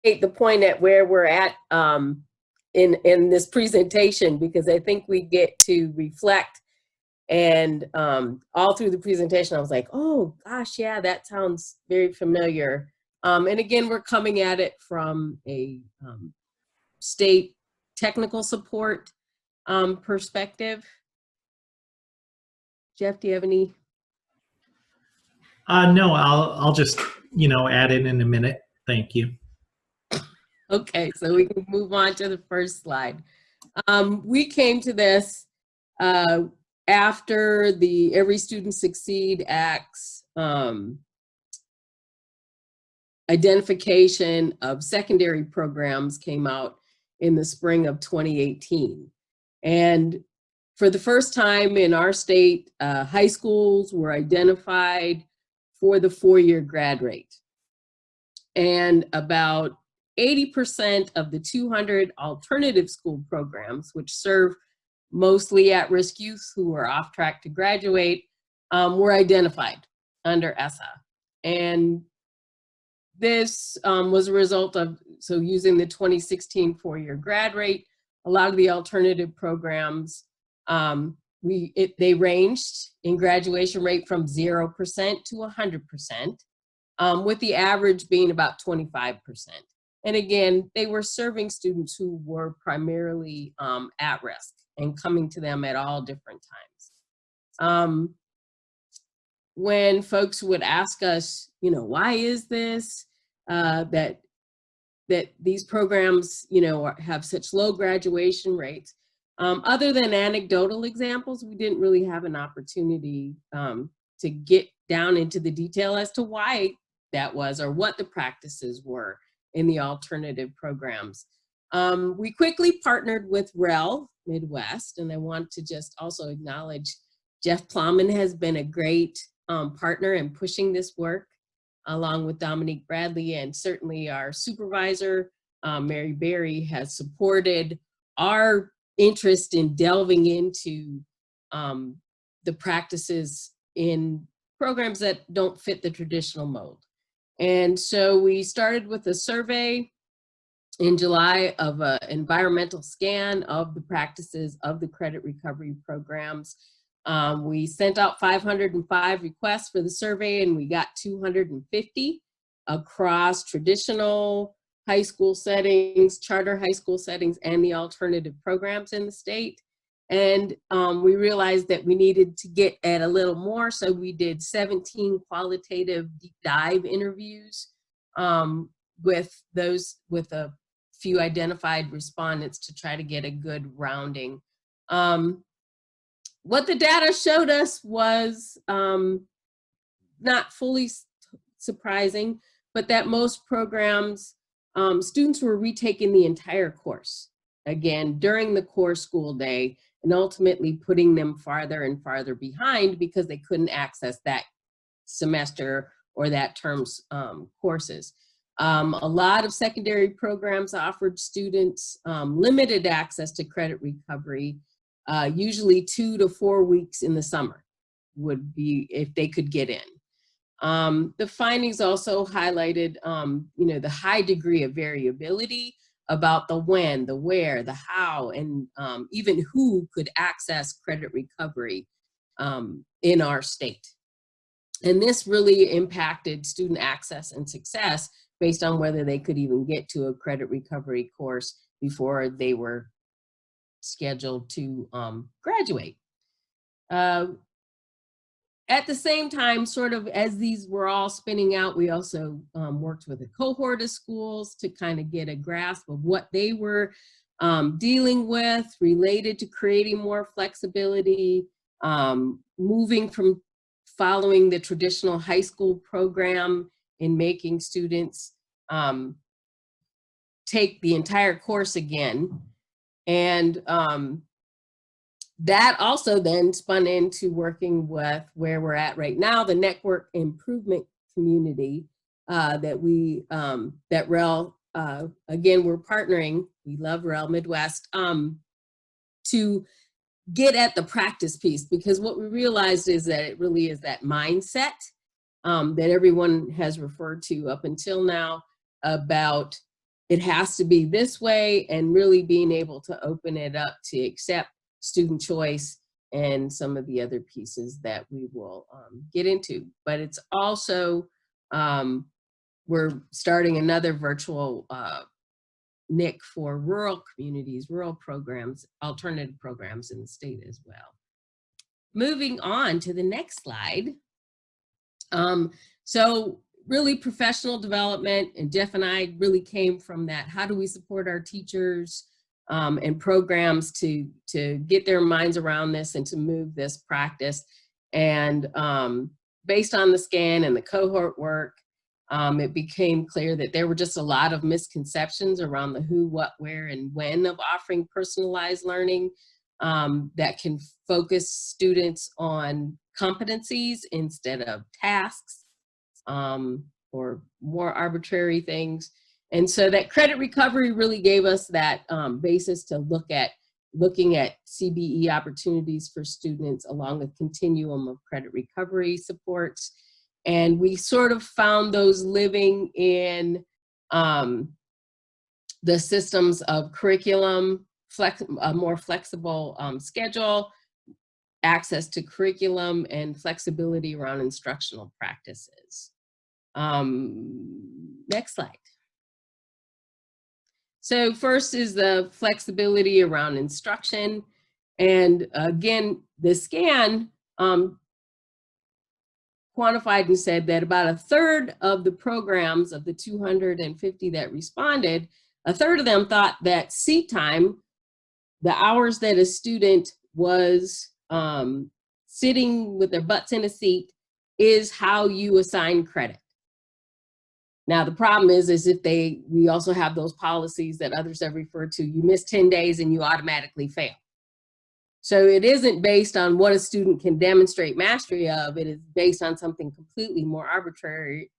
the point at where we're at in this presentation, because I think we get to reflect. And all through the presentation, I was like, oh gosh, yeah, that sounds very familiar. And again, we're coming at it from a state technical support perspective. Jeff, do you have any? No, I'll just, add in a minute. Thank you. Okay, so we can move on to the first slide. We came to this after the Every Student Succeed Act's identification of secondary programs came out in the spring of 2018. And for the first time in our state, high schools were identified for the four-year grad rate. And about 80% of the 200 alternative school programs, which serve mostly at-risk youth who are off track to graduate, were identified under ESSA. And this was a result of, so using the 2016 four-year grad rate, a lot of the alternative programs, they ranged in graduation rate from 0% to 100%, with the average being about 25%. And again, they were serving students who were primarily at risk and coming to them at all different times. When folks would ask us, why is this, that these programs, have such low graduation rates, other than anecdotal examples, we didn't really have an opportunity to get down into the detail as to why that was or what the practices were in the alternative programs. We quickly partnered with REL Midwest, and I want to just also acknowledge Jeff Plowman has been a great partner in pushing this work, along with Dominique Bradley, and certainly our supervisor, Mary Berry, has supported our interest in delving into the practices in programs that don't fit the traditional mold. And so we started with a survey in July of an environmental scan of the practices of the credit recovery programs. We sent out 505 requests for the survey, and we got 250 across traditional high school settings, charter high school settings, and the alternative programs in the state. And we realized that we needed to get at a little more, so we did 17 qualitative deep dive interviews with a few identified respondents to try to get a good rounding. What the data showed us was not fully surprising, but that most programs, students were retaking the entire course, again, during the core school day, and ultimately putting them farther and farther behind because they couldn't access that semester or that term's courses. A lot of secondary programs offered students limited access to credit recovery, usually 2 to 4 weeks in the summer would be if they could get in. The findings also highlighted the high degree of variability about the when, the where, the how, and even who could access credit recovery in our state. And this really impacted student access and success based on whether they could even get to a credit recovery course before they were scheduled to graduate. At the same time, sort of as these were all spinning out, we also worked with a cohort of schools to kind of get a grasp of what they were dealing with related to creating more flexibility, moving from following the traditional high school program in making students take the entire course again. And that also then spun into working with where we're at right now, the network improvement community that REL, again, we're partnering, we love REL Midwest, to get at the practice piece, because what we realized is that it really is that mindset that everyone has referred to up until now about it has to be this way, and really being able to open it up to accept student choice and some of the other pieces that we will get into. But it's also, we're starting another virtual NIC for rural communities, rural programs, alternative programs in the state as well. Moving on to the next slide. So really professional development, and Jeff and I really came from that. How do we support our teachers and programs to get their minds around this and to move this practice? And based on the scan and the cohort work, it became clear that there were just a lot of misconceptions around the who, what, where, and when of offering personalized learning that can focus students on competencies instead of tasks or more arbitrary things. And so that credit recovery really gave us that basis to looking at CBE opportunities for students along the continuum of credit recovery supports. And we sort of found those living in the systems of curriculum, a more flexible schedule, access to curriculum, and flexibility around instructional practices. Next slide. So first is the flexibility around instruction. And again, the scan quantified and said that about a third of the programs, of the 250 that responded, a third of them thought that seat time, the hours that a student was sitting with their butts in a seat, is how you assign credit. Now, the problem is if we also have those policies that others have referred to. You miss 10 days and you automatically fail. So it isn't based on what a student can demonstrate mastery of. It is based on something completely more arbitrary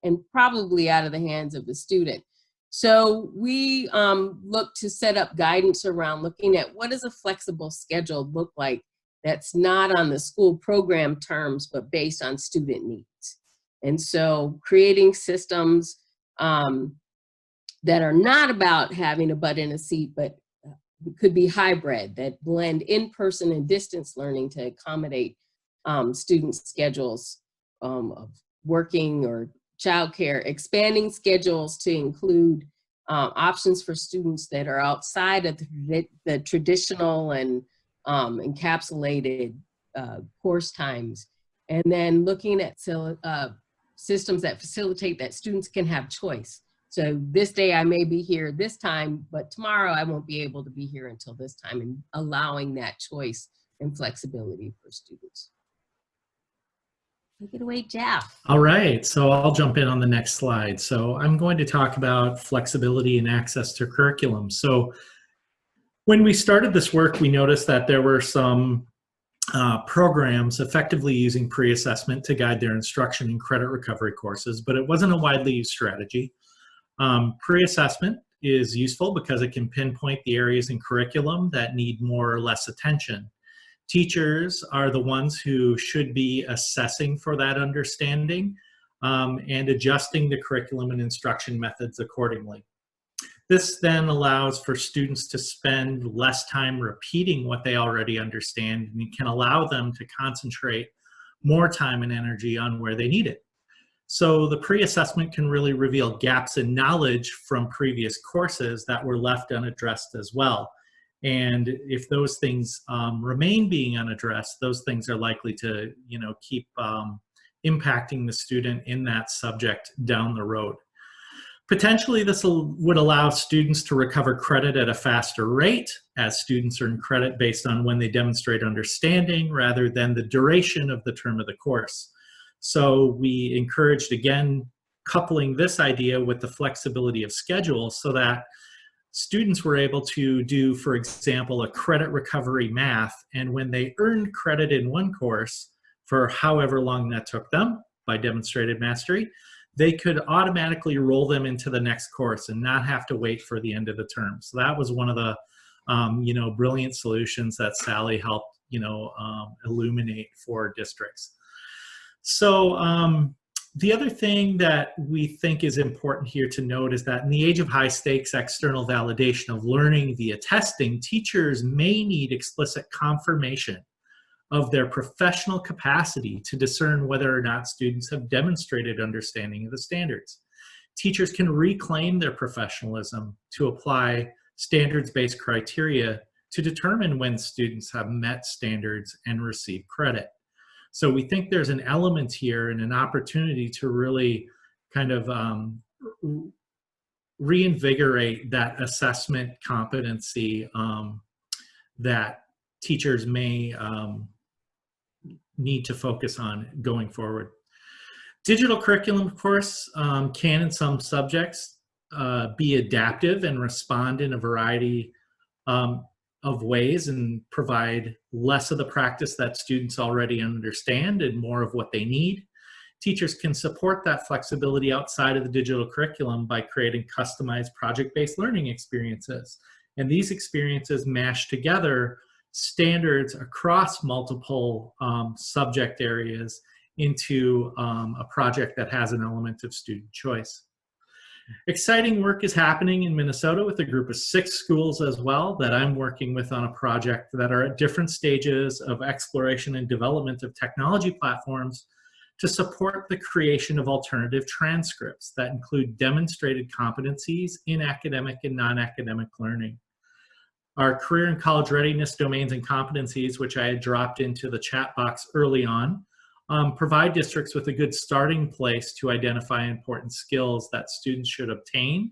and probably out of the hands of the student. So we look to set up guidance around looking at what does a flexible schedule look like that's not on the school program terms, but based on student needs. And so creating systems that are not about having a butt in a seat, but could be hybrid, that blend in-person and distance learning to accommodate student schedules of working or childcare, expanding schedules to include options for students that are outside of the traditional and encapsulated course times, and then looking at systems that facilitate that students can have choice. So this day I may be here this time, but tomorrow I won't be able to be here until this time, and allowing that choice and flexibility for students. Take it away, Jeff. All right, so I'll jump in on the next slide. So I'm going to talk about flexibility and access to curriculum. So when we started this work, we noticed that there were some programs effectively using pre-assessment to guide their instruction in credit recovery courses, but it wasn't a widely used strategy. Pre-assessment is useful because it can pinpoint the areas in curriculum that need more or less attention. Teachers are the ones who should be assessing for that understanding and adjusting the curriculum and instruction methods accordingly. This then allows for students to spend less time repeating what they already understand, and it can allow them to concentrate more time and energy on where they need it. So the pre-assessment can really reveal gaps in knowledge from previous courses that were left unaddressed as well. And if those things remain being unaddressed, those things are likely to, keep impacting the student in that subject down the road. Potentially, this would allow students to recover credit at a faster rate, as students earn credit based on when they demonstrate understanding rather than the duration of the term of the course. So we encouraged, again, coupling this idea with the flexibility of schedule so that students were able to do, for example, a credit recovery math, and when they earned credit in one course for however long that took them by demonstrated mastery, they could automatically roll them into the next course and not have to wait for the end of the term. So that was one of the brilliant solutions that Sally helped illuminate for districts. So The other thing that we think is important here to note is that in the age of high stakes external validation of learning via testing, teachers may need explicit confirmation of their professional capacity to discern whether or not students have demonstrated understanding of the standards. Teachers can reclaim their professionalism to apply standards-based criteria to determine when students have met standards and receive credit. So we think there's an element here and an opportunity to really kind of reinvigorate that assessment competency that teachers may need to focus on going forward. Digital curriculum, of course, can in some subjects be adaptive and respond in a variety of ways and provide less of the practice that students already understand and more of what they need. Teachers can support that flexibility outside of the digital curriculum by creating customized project-based learning experiences. And these experiences mash together standards across multiple subject areas into a project that has an element of student choice. Exciting work is happening in Minnesota with a group of 6 schools as well that I'm working with on a project that are at different stages of exploration and development of technology platforms to support the creation of alternative transcripts that include demonstrated competencies in academic and non-academic learning. Our career and college readiness domains and competencies, which I had dropped into the chat box early on, provide districts with a good starting place to identify important skills that students should obtain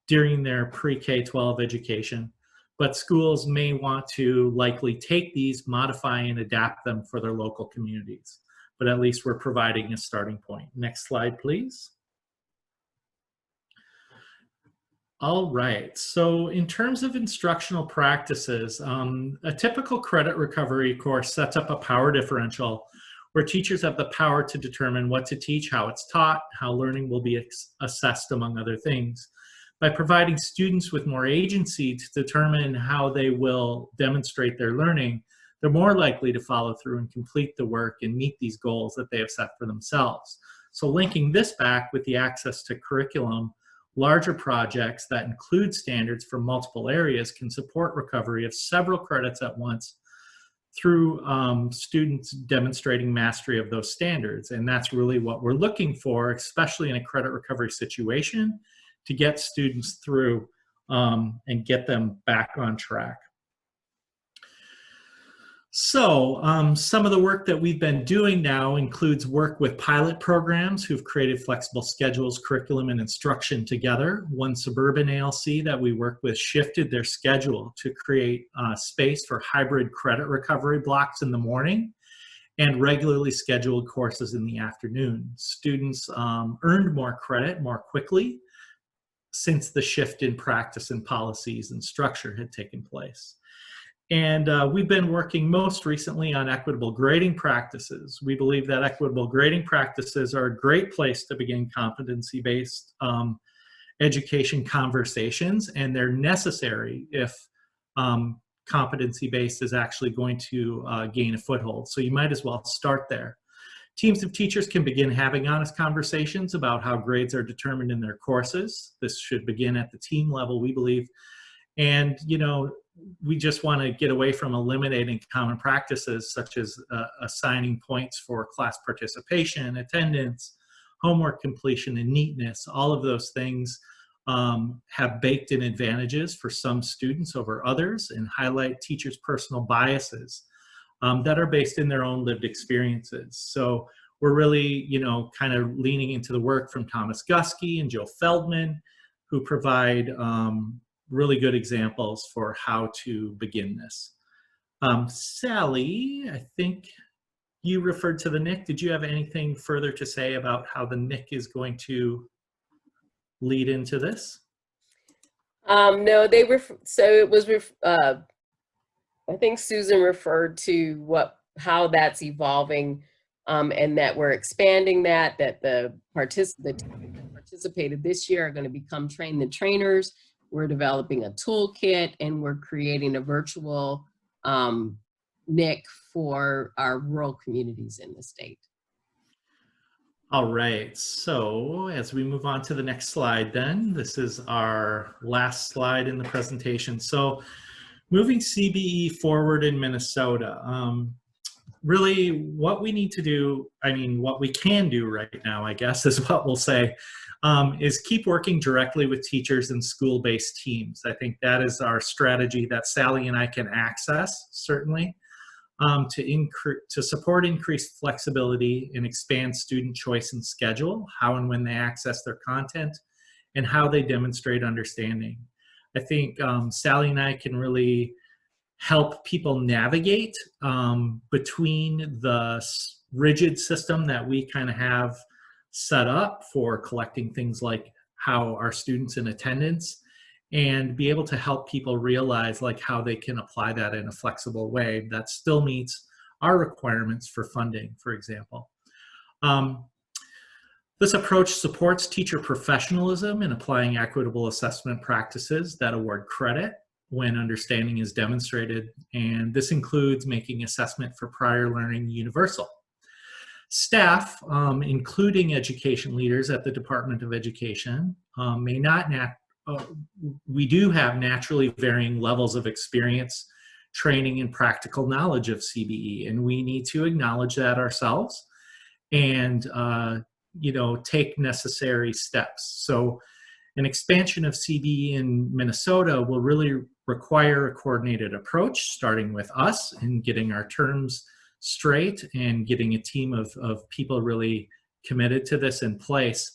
during their pre-K-12 education. But schools may want to likely take these, modify and adapt them for their local communities. But at least we're providing a starting point. Next slide, please. All right, so in terms of instructional practices, a typical credit recovery course sets up a power differential where teachers have the power to determine what to teach, how it's taught, how learning will be assessed, among other things. By providing students with more agency to determine how they will demonstrate their learning, they're more likely to follow through and complete the work and meet these goals that they have set for themselves. So linking this back with the access to curriculum, larger projects that include standards from multiple areas can support recovery of several credits at once through students demonstrating mastery of those standards. And that's really what we're looking for, especially in a credit recovery situation, to get students through and get them back on track. So some of the work that we've been doing now includes work with pilot programs who've created flexible schedules, curriculum, and instruction together. One suburban ALC that we work with shifted their schedule to create space for hybrid credit recovery blocks in the morning and regularly scheduled courses in the afternoon. Students earned more credit more quickly since the shift in practice and policies and structure had taken place. And we've been working most recently on equitable grading practices. We believe that equitable grading practices are a great place to begin competency-based education conversations, and they're necessary if competency-based is actually going to gain a foothold. So you might as well start there. Teams of teachers can begin having honest conversations about how grades are determined in their courses. This should begin at the team level, we believe. And, you know, we just want to get away from eliminating common practices such as assigning points for class participation, attendance, homework completion, and neatness. All of those things have baked-in advantages for some students over others and highlight teachers' personal biases that are based in their own lived experiences. So we're really, you know, kind of leaning into the work from Thomas Gusky and Joe Feldman, who provide really good examples for how to begin this. Sally, I think you referred to the NIC. Did you have anything further to say about how the NIC is going to lead into this? No, so it was, I think Susan referred to how that's evolving, and that we're expanding that the participants that participated this year are going to become train the trainers. We're developing a toolkit, and we're creating a virtual NIC for our rural communities in the state. All right, so as we move on to the next slide then, this is our last slide in the presentation. So moving CBE forward in Minnesota, really what we need to do, I mean, what we can do right now, I guess, is what we'll say, is keep working directly with teachers and school-based teams. I think that is our strategy that Sally and I can access, certainly. To support increased flexibility and expand student choice and schedule, how and when they access their content, and how they demonstrate understanding. I think Sally and I can really help people navigate between the rigid system that we kind of have set up for collecting things like how our students in attendance, and be able to help people realize like how they can apply that in a flexible way that still meets our requirements for funding, for example. This approach supports teacher professionalism in applying equitable assessment practices that award credit when understanding is demonstrated, and this includes making assessment for prior learning universal. Staff, including education leaders at the Department of Education, may not we do have naturally varying levels of experience, training, and practical knowledge of CBE, and we need to acknowledge that ourselves and take necessary steps. So an expansion of CBE in Minnesota will really require a coordinated approach, starting with us and getting our terms straight and getting a team of people really committed to this in place.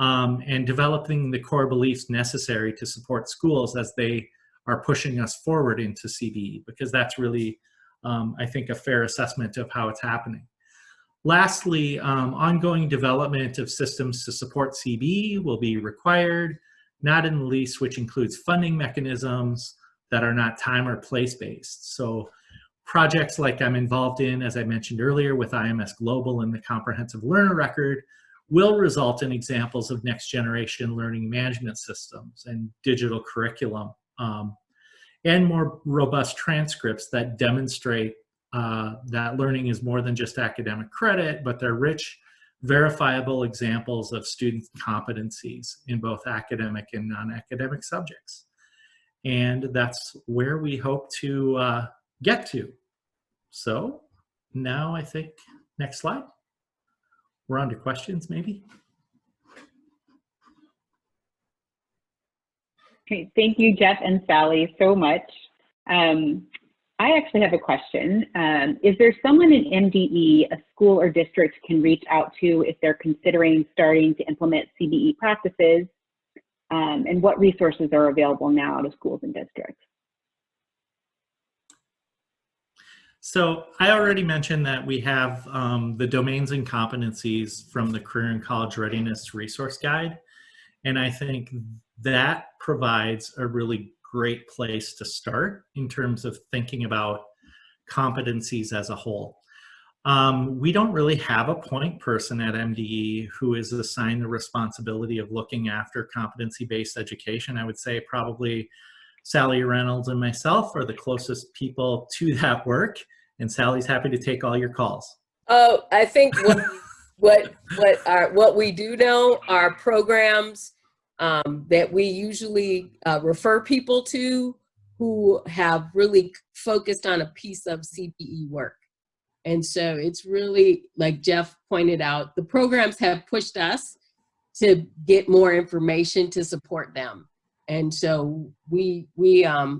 And developing the core beliefs necessary to support schools as they are pushing us forward into CBE, because that's really, I think, a fair assessment of how it's happening. Lastly, ongoing development of systems to support CBE will be required, not in the least, which includes funding mechanisms that are not time or place-based. So projects like I'm involved in, as I mentioned earlier, with IMS Global and the Comprehensive Learner Record, will result in examples of next generation learning management systems and digital curriculum, and more robust transcripts that demonstrate that learning is more than just academic credit, but they're rich, verifiable examples of student competencies in both academic and non-academic subjects. And that's where we hope to get to. So now I think, next slide. We're on to questions, maybe. Great. Thank you, Jeff and Sally, so much. I actually have a question. Is there someone in MDE, a school or district, can reach out to if they're considering starting to implement CBE practices? And what resources are available now to schools and districts? So I already mentioned that we have the domains and competencies from the Career and College Readiness Resource Guide. And I think that provides a really great place to start in terms of thinking about competencies as a whole. We don't really have a point person at MDE who is assigned the responsibility of looking after competency-based education. I would say probably Sally Reynolds and myself are the closest people to that work, and Sally's happy to take all your calls. Oh, I think what we do know are programs that we usually refer people to who have really focused on a piece of CBE work. And so it's really, like Jeff pointed out, the programs have pushed us to get more information to support them. And so we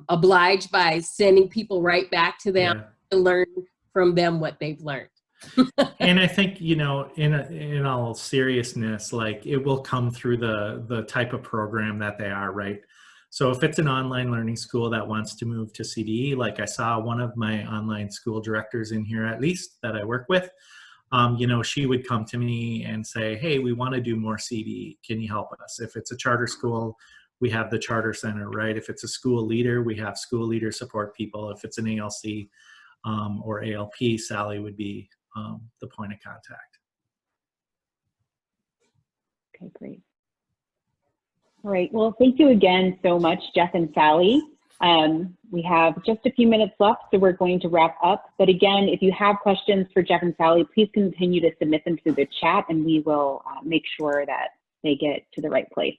oblige by sending people right back to them to learn from them what they've learned. And I think, in all seriousness, like it will come through the type of program that they are, right? So if it's an online learning school that wants to move to CBE, like I saw one of my online school directors in here, at least that I work with, she would come to me and say, hey, we want to do more CBE. Can you help us? If it's a charter school, we have the charter center, right? If it's a school leader, we have school leader support people. If it's an ALC or ALP, Sally would be the point of contact. Okay, great. All right, well, thank you again so much, Jeff and Sally. We have just a few minutes left, so we're going to wrap up. But again, if you have questions for Jeff and Sally, please continue to submit them through the chat, and we will make sure that they get to the right place.